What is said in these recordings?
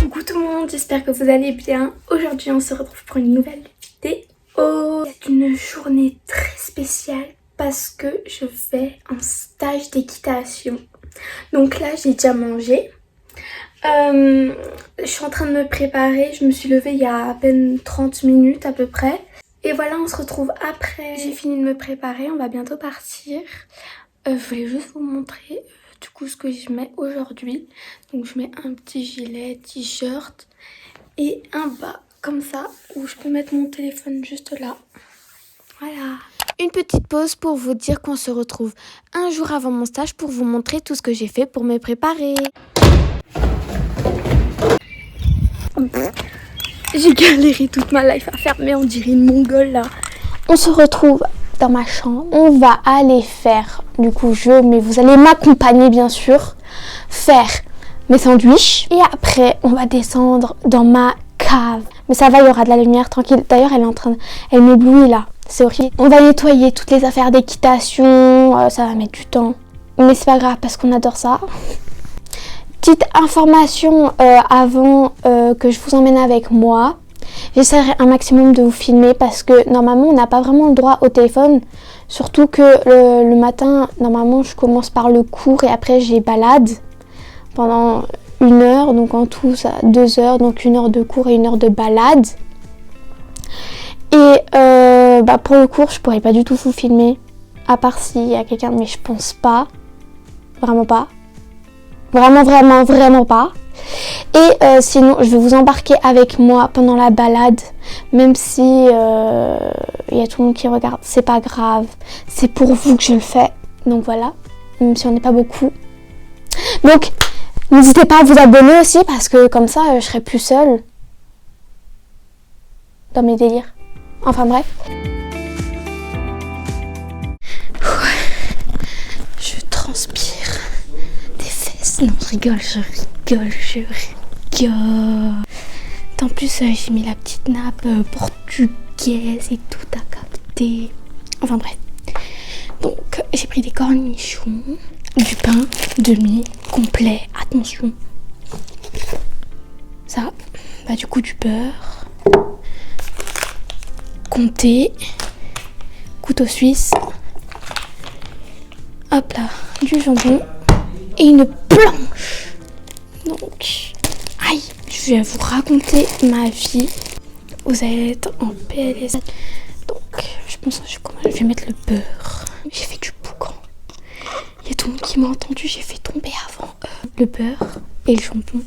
Coucou tout le monde, j'espère que vous allez bien. Aujourd'hui on se retrouve pour une nouvelle vidéo. C'est une journée très spéciale parce que je fais un stage d'équitation. Donc là j'ai déjà mangé. Je suis en train de me préparer, je me suis levée il y a à peine 30 minutes à peu près. Et voilà, on se retrouve après. J'ai fini de me préparer, on va bientôt partir. Je voulais juste vous montrer du coup ce que je mets aujourd'hui. Donc je mets un petit gilet, t-shirt et un bas comme ça où je peux mettre mon téléphone juste là. Voilà. Une petite pause pour vous dire qu'on se retrouve un jour avant mon stage pour vous montrer tout ce que j'ai fait pour me préparer. J'ai galéré toute ma life à faire, mais on dirait une mongole là. On se retrouve dans ma chambre. On va aller faire, mais vous allez m'accompagner bien sûr, faire mes sandwichs. Et après, on va descendre dans ma cave. Mais ça va, il y aura de la lumière, tranquille. D'ailleurs, elle m'éblouit là. C'est horrible. On va nettoyer toutes les affaires d'équitation. Ça va mettre du temps. Mais c'est pas grave parce qu'on adore ça. Petite information avant que je vous emmène avec moi. J'essaierai un maximum de vous filmer parce que normalement on n'a pas vraiment le droit au téléphone. Surtout que le matin, normalement je commence par le cours et après j'ai balade pendant 1 heure. Donc en tout ça 2 heures, donc 1 heure de cours et 1 heure de balade. Et pour le cours je pourrais pas du tout vous filmer. À part s'il y a quelqu'un, mais je pense pas. Vraiment pas. Vraiment pas. Et sinon, je vais vous embarquer avec moi pendant la balade. Même si y a tout le monde qui regarde, c'est pas grave. C'est pour vous que je le fais. Donc voilà, même si on n'est pas beaucoup. Donc, n'hésitez pas à vous abonner aussi parce que comme ça, je serai plus seule dans mes délires. Enfin bref. Je transpire. Non, je rigole. En plus, j'ai mis la petite nappe portugaise et tout à capter. Enfin bref. Donc, j'ai pris des cornichons, du pain demi complet. Attention. Ça, du coup, du beurre. Comté. Couteau suisse. Hop là, du jambon. Et une planche. Donc, aïe, je vais vous raconter ma vie. Vous allez être en PLS. Donc, je pense que je vais mettre le beurre. J'ai fait du boucan. Il y a tout le monde qui m'a entendu. J'ai fait tomber avant le beurre et le jambon.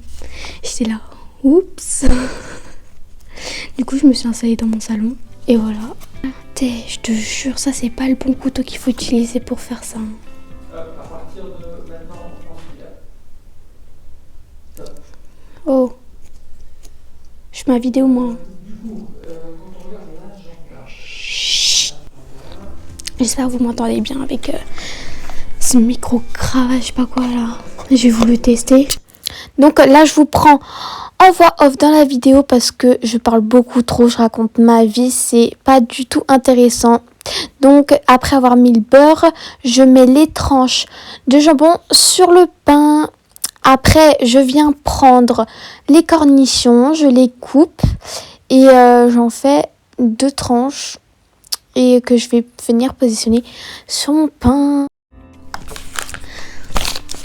J'étais là, oups. Du coup, je me suis installée dans mon salon. Et voilà. Je te jure, ça c'est pas le bon couteau qu'il faut utiliser pour faire ça. Oh, je fais ma vidéo moi. Chut. J'espère que vous m'entendez bien avec ce micro-cravate, je sais pas quoi là. J'ai voulu tester. Donc là, je vous prends en voix off dans la vidéo parce que je parle beaucoup trop, je raconte ma vie, c'est pas du tout intéressant. Donc après avoir mis le beurre, je mets les tranches de jambon sur le pain. Après, je viens prendre les cornichons, je les coupe et j'en fais 2 tranches et que je vais venir positionner sur mon pain.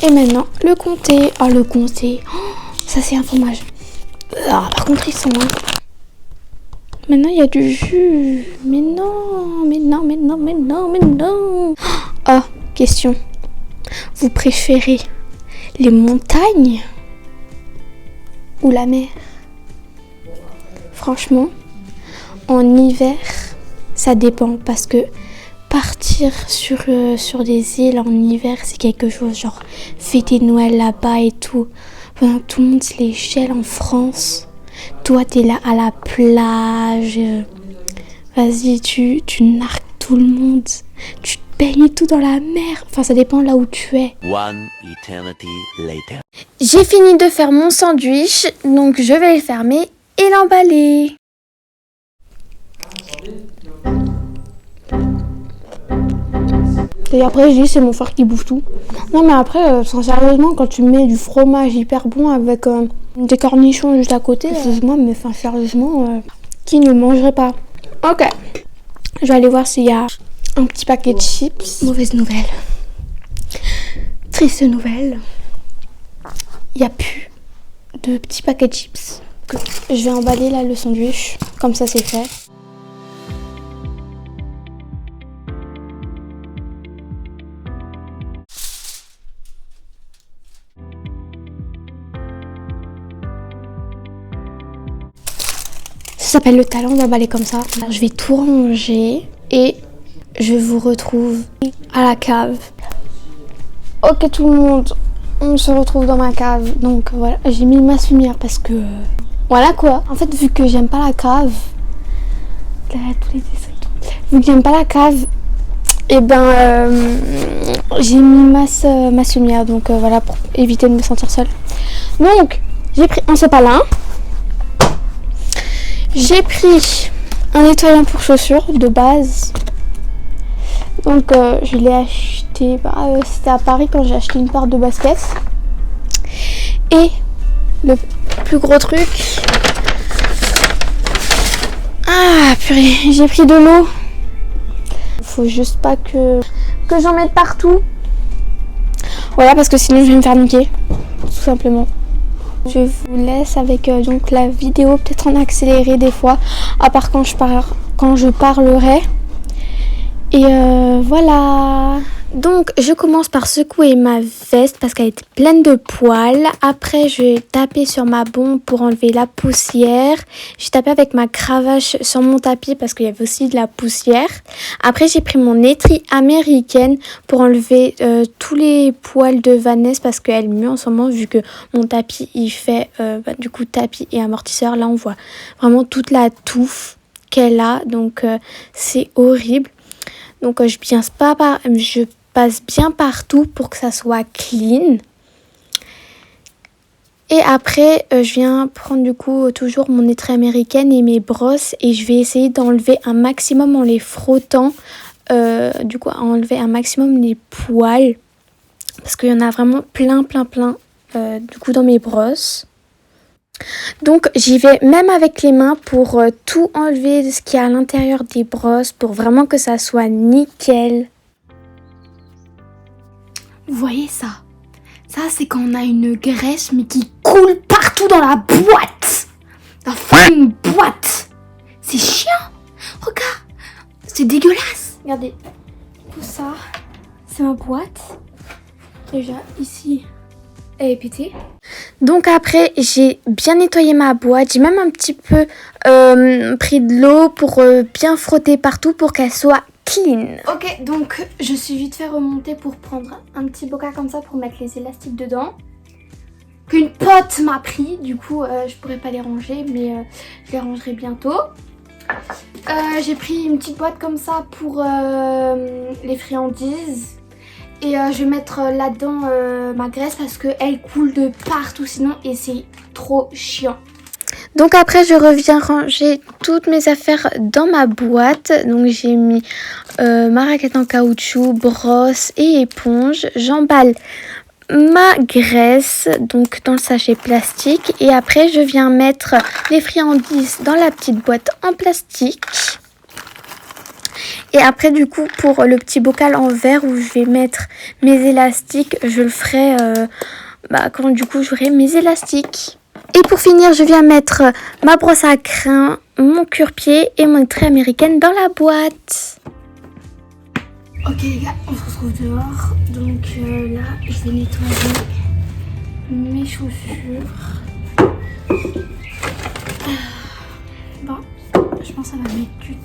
Et maintenant, le comté. Oh, le comté. Oh, ça, c'est un fromage. Ah, par contre, ils sont loin. Maintenant, il y a du jus. Mais non. Oh, question. Vous préférez les montagnes ou la mer? Franchement, en hiver, ça dépend parce que partir sur des îles en hiver, c'est quelque chose, genre fêter Noël là-bas et tout. Pendant que tout le monde se les gèle en France, toi t'es là à la plage. Vas-y, tu narques tout le monde. Tu te baignes tout dans la mer. Enfin, ça dépend là où tu es. One eternity later. J'ai fini de faire mon sandwich, donc je vais le fermer et l'emballer. Et après, je dis, c'est mon frère qui bouffe tout. Non, mais après, sérieusement, quand tu mets du fromage hyper bon avec des cornichons juste à côté, excuse-moi, mais enfin, sérieusement, qui ne mangerait pas? Ok. Je vais aller voir s'il y a un petit paquet de chips. Mauvaise nouvelle. Triste nouvelle. Il n'y a plus de petits paquets de chips. Je vais emballer là le sandwich. Comme ça, c'est fait. Ça s'appelle le talent d'emballer comme ça. Alors, je vais tout ranger et je vous retrouve à la cave. Ok tout le monde, on se retrouve dans ma cave. Donc voilà, j'ai mis ma lumière parce que... voilà quoi. En fait, vu que j'aime pas la cave... vu que j'aime pas la cave, et ben j'ai mis ma lumière. Donc voilà, pour éviter de me sentir seule. Donc, j'ai pris un sopalin. J'ai pris un nettoyant pour chaussures de base. Donc je l'ai acheté, c'était à Paris quand j'ai acheté une paire de baskets. Et le plus gros truc, ah purée, j'ai pris de l'eau. Faut juste pas que j'en mette partout. Voilà, parce que sinon je vais me faire niquer, tout simplement. Je vous laisse avec donc la vidéo peut-être en accéléré des fois, à part quand je parlerai. Et voilà. Donc je commence par secouer ma veste parce qu'elle était pleine de poils. Après je vais taper sur ma bombe pour enlever la poussière. J'ai tapé avec ma cravache sur mon tapis parce qu'il y avait aussi de la poussière. Après j'ai pris mon étrie américaine pour enlever tous les poils de Vanessa parce qu'elle mue en ce moment, vu que mon tapis il fait du coup tapis et amortisseur. Là on voit vraiment toute la touffe qu'elle a, donc c'est horrible. Donc je passe bien partout pour que ça soit clean. Et après je viens prendre du coup toujours mon étrie américaine et mes brosses, et je vais essayer d'enlever un maximum en les frottant, du coup enlever un maximum les poils, parce qu'il y en a vraiment plein du coup dans mes brosses. Donc j'y vais même avec les mains pour tout enlever de ce qu'il y a à l'intérieur des brosses, pour vraiment que ça soit nickel. Vous voyez ça? Ça c'est quand on a une graisse mais qui coule partout dans la boîte. La fucking boîte. C'est chiant. Regarde. C'est dégueulasse. Regardez. Tout ça, c'est ma boîte. Déjà ici, elle est pétée. Donc après j'ai bien nettoyé ma boîte, j'ai même un petit peu pris de l'eau pour bien frotter partout pour qu'elle soit clean. Ok, donc je suis vite fait remonter pour prendre un petit bocal comme ça pour mettre les élastiques dedans, qu'une pote m'a pris. Du coup je pourrais pas les ranger, mais je les rangerai bientôt. J'ai pris une petite boîte comme ça pour les friandises. Et je vais mettre là-dedans ma graisse parce qu'elle coule de partout sinon, et c'est trop chiant. Donc après je reviens ranger toutes mes affaires dans ma boîte. Donc j'ai mis ma raquette en caoutchouc, brosse et éponge. J'emballe ma graisse donc dans le sachet plastique. Et après je viens mettre les friandises dans la petite boîte en plastique. Et après du coup pour le petit bocal en verre où je vais mettre mes élastiques, je le ferai quand du coup j'aurai mes élastiques. Et pour finir je viens mettre ma brosse à crins, mon cure-pied et mon étrie américaine dans la boîte. Ok les gars, on se retrouve dehors. Donc là je vais nettoyer mes chaussures. Bon, je pense que ça va mettre du temps.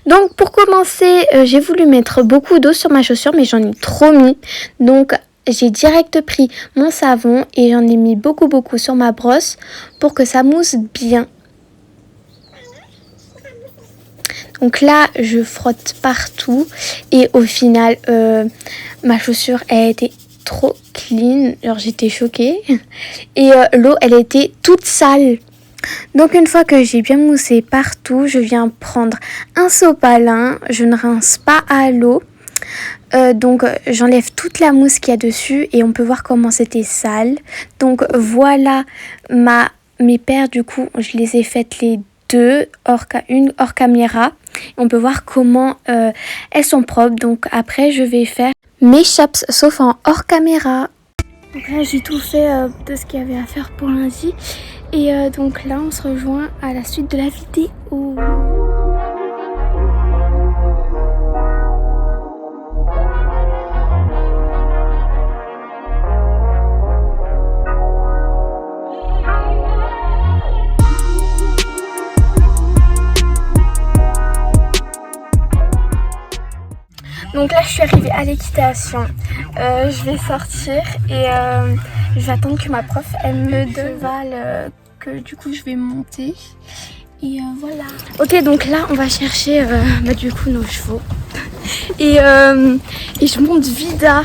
Donc pour commencer, j'ai voulu mettre beaucoup d'eau sur ma chaussure, mais j'en ai trop mis. Donc j'ai direct pris mon savon et j'en ai mis beaucoup sur ma brosse pour que ça mousse bien. Donc là, je frotte partout et au final, ma chaussure, elle était trop clean. Genre j'étais choquée. Et l'eau, elle était toute sale. Donc une fois que j'ai bien moussé partout, je viens prendre un sopalin. Je ne rince pas à l'eau Donc j'enlève toute la mousse qu'il y a dessus et on peut voir comment c'était sale. Donc voilà mes paires, du coup je les ai faites les deux, une hors caméra. On peut voir comment elles sont propres. Donc après je vais faire mes chaps sauf en hors caméra. Donc là j'ai tout fait de ce qu'il y avait à faire pour lundi. Et donc là on se rejoint à la suite de la vidéo. Donc là je suis arrivée à l'équitation, je vais sortir et je vais attendre que ma prof elle me dévale que du coup je vais monter et voilà. Ok, donc là on va chercher du coup nos chevaux et je monte Vida.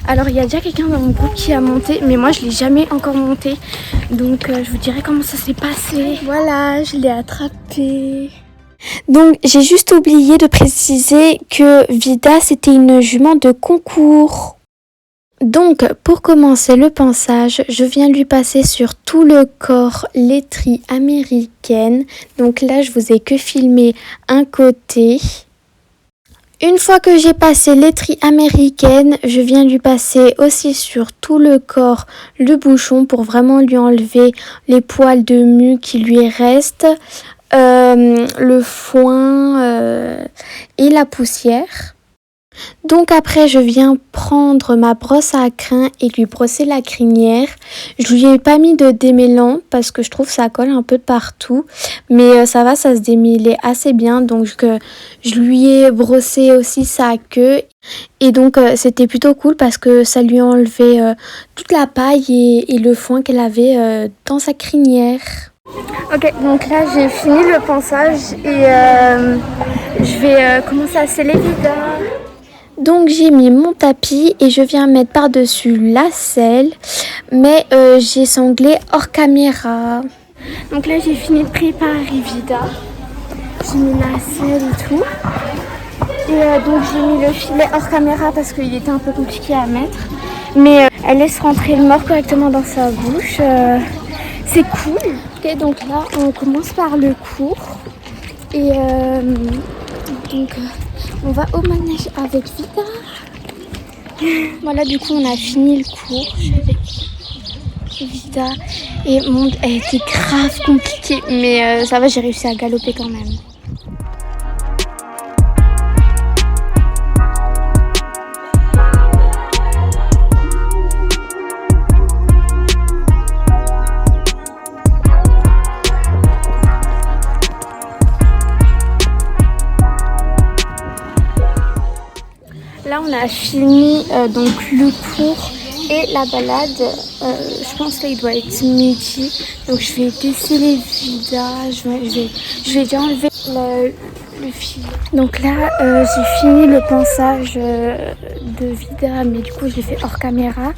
Alors il y a déjà quelqu'un dans mon groupe qui a monté mais moi je l'ai jamais encore monté, donc je vous dirai comment ça s'est passé. Voilà, je l'ai attrapée. Donc j'ai juste oublié de préciser que Vida c'était une jument de concours. Donc pour commencer le pansage, je viens lui passer sur tout le corps laiterie américaine. Donc là je vous ai que filmé un côté. Une fois que j'ai passé laiterie américaine, je viens lui passer aussi sur tout le corps le bouchon pour vraiment lui enlever les poils de mue qui lui restent. Le foin et la poussière. Donc après je viens prendre ma brosse à crin et lui brosser la crinière. Je lui ai pas mis de démêlant parce que je trouve que ça colle un peu de partout, mais ça va, ça se démêlait assez bien, donc je lui ai brossé aussi sa queue et donc c'était plutôt cool parce que ça lui a enlevé toute la paille et le foin qu'elle avait dans sa crinière. Ok, donc là j'ai fini le pansage et je vais commencer à sceller Vida. Donc j'ai mis mon tapis et je viens mettre par-dessus la selle, mais j'ai sanglé hors caméra. Donc là j'ai fini de préparer Vida. J'ai mis la selle et tout. Et donc j'ai mis le filet hors caméra parce qu'il était un peu compliqué à mettre. Mais elle laisse rentrer le mort correctement dans sa bouche. C'est cool. Ok, donc là on commence par le cours et donc on va au manège avec Vida. Voilà, du coup on a fini le cours avec Vida et mon elle était grave compliquée, mais ça va, j'ai réussi à galoper quand même. Là on a fini donc le cours et la balade. Je pense que là il doit être midi, donc je vais déceler Vida. Je vais déjà enlever le fil. Donc là j'ai fini le pansage de Vida, mais du coup je l'ai fait hors caméra.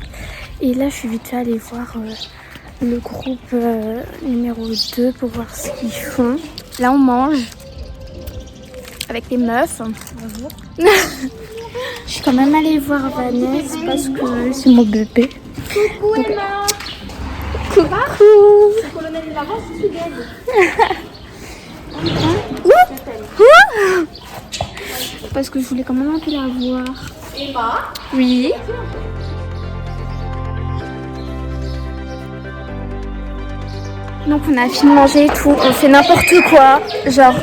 Et là je suis vite fait aller voir le groupe numéro 2 pour voir ce qu'ils font. Là on mange avec les meufs. Bonjour. Je suis quand même allée voir Vanessa parce que c'est mon bébé. Coucou Emma. Coucou. Colonel de l'avance, je suis dead. Parce que je voulais quand même un peu la voir. Emma. Oui. Donc on a fini de manger et tout, on fait n'importe quoi, genre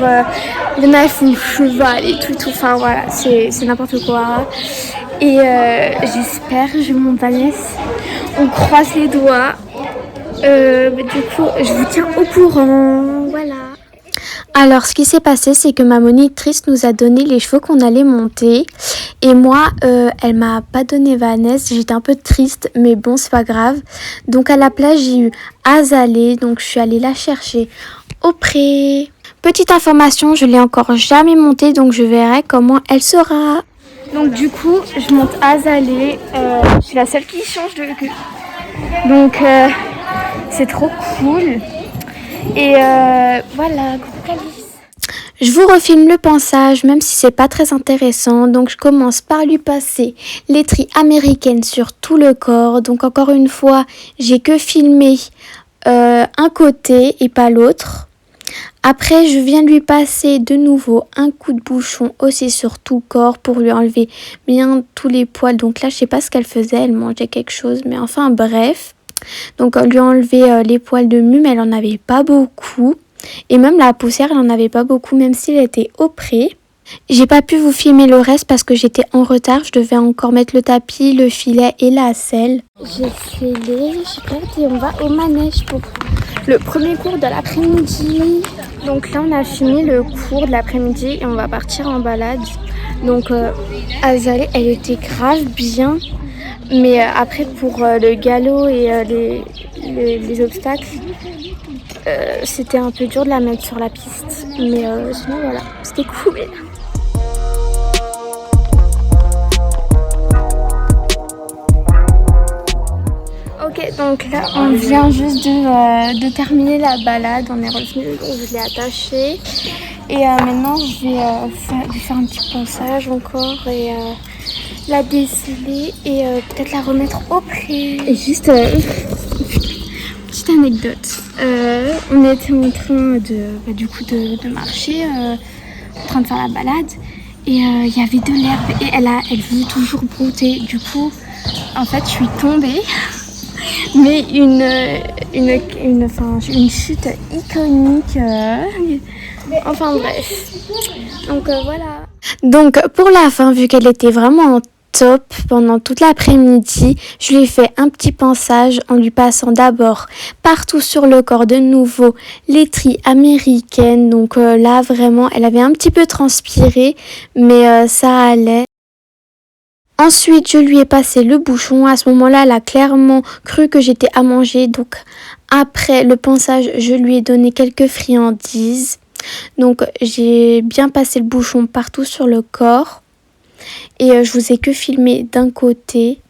il y en a qui font cheval et tout, enfin voilà, c'est n'importe quoi. Et j'espère, je monte Vanessa, on croise les doigts, du coup je vous tiens au courant, voilà. Alors ce qui s'est passé, c'est que ma monitrice nous a donné les chevaux qu'on allait monter et moi elle m'a pas donné Vanessa, j'étais un peu triste mais bon c'est pas grave. Donc à la place j'ai eu Azalée, donc je suis allée la chercher au pré. Petite information, je l'ai encore jamais montée donc je verrai comment elle sera. Donc du coup je monte Azalée, je suis la seule qui change de queue. Donc c'est trop cool. Et voilà, gros calice. Je vous refilme le pansage, même si c'est pas très intéressant. Donc je commence par lui passer laiterie américaine sur tout le corps. Donc encore une fois, j'ai que filmé un côté et pas l'autre. Après, je viens de lui passer de nouveau un coup de bouchon aussi sur tout le corps pour lui enlever bien tous les poils. Donc là, je sais pas ce qu'elle faisait, elle mangeait quelque chose, mais enfin bref. Donc lui enlever les poils de mue, mais elle en avait pas beaucoup. Et même la poussière, elle en avait pas beaucoup, même s'il était au pré. J'ai pas pu vous filmer le reste parce que j'étais en retard. Je devais encore mettre le tapis, le filet et la selle. J'ai scellé, je suis prête et on va au manège pour le premier cours de l'après-midi. Donc là, on a fini le cours de l'après-midi et on va partir en balade. Donc Azalée, elle était grave bien. Mais après, pour le galop et les obstacles, c'était un peu dur de la mettre sur la piste. Mais sinon, voilà, c'était cool. Ok, donc là, on vient juste de terminer la balade. On est revenu, je l'ai attachée. Et maintenant, je vais lui faire un petit ponçage encore et la déceler et peut-être la remettre au pré. Et juste, petite anecdote. On était en train de marcher, en train de faire la balade. Et il y avait de l'herbe et elle voulait toujours brouter. Du coup, en fait, je suis tombée. Mais une chute iconique. Enfin bref. Donc voilà. Donc pour la fin, vu qu'elle était vraiment top pendant toute l'après-midi, je lui ai fait un petit pansage en lui passant d'abord partout sur le corps de nouveau laiterie américaine. Donc là vraiment, elle avait un petit peu transpiré, mais ça allait. Ensuite, je lui ai passé le bouchon. À ce moment-là, elle a clairement cru que j'étais à manger. Donc, après le pansage, je lui ai donné quelques friandises. Donc, j'ai bien passé le bouchon partout sur le corps. Et je vous ai que filmé d'un côté.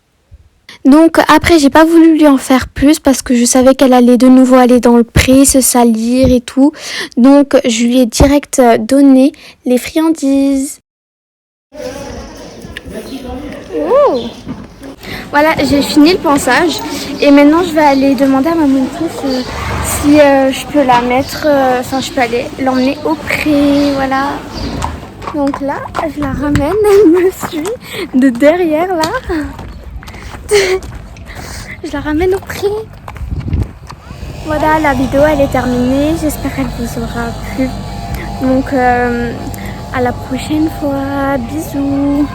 Donc, après, j'ai pas voulu lui en faire plus parce que je savais qu'elle allait de nouveau aller dans le pré, se salir et tout. Donc, je lui ai direct donné les friandises. Oh. Voilà, j'ai fini le pansage et maintenant je vais aller demander à ma monitrice si je peux la mettre, je peux aller l'emmener au pré, voilà. Donc là, je la ramène, elle me suit de derrière là. Je la ramène au pré. Voilà, la vidéo elle est terminée, j'espère qu'elle vous aura plu. Donc à la prochaine fois, bisous.